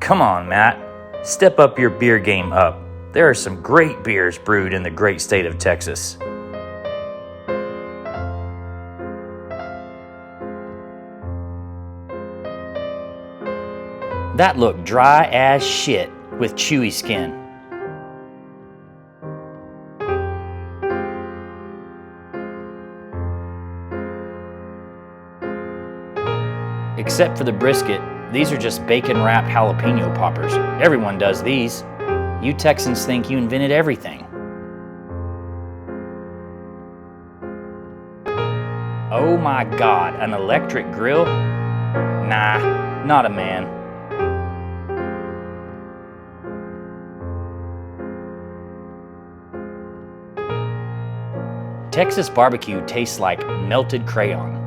Come on, Matt. Step up your beer game up. There are some great beers brewed in the great state of Texas. That looked dry as shit with chewy skin. Except for the brisket, these are just bacon-wrapped jalapeno poppers. Everyone does these. You Texans think you invented everything. Oh my God, an electric grill? Nah, not a man. Texas barbecue tastes like melted crayon.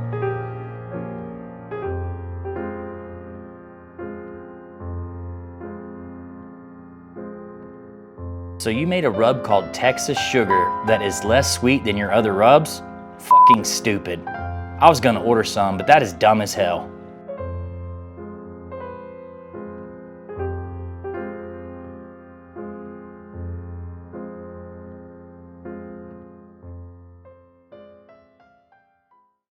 So you made a rub called Texas Sugar that is less sweet than your other rubs? Fucking stupid. I was gonna order some, but that is dumb as hell.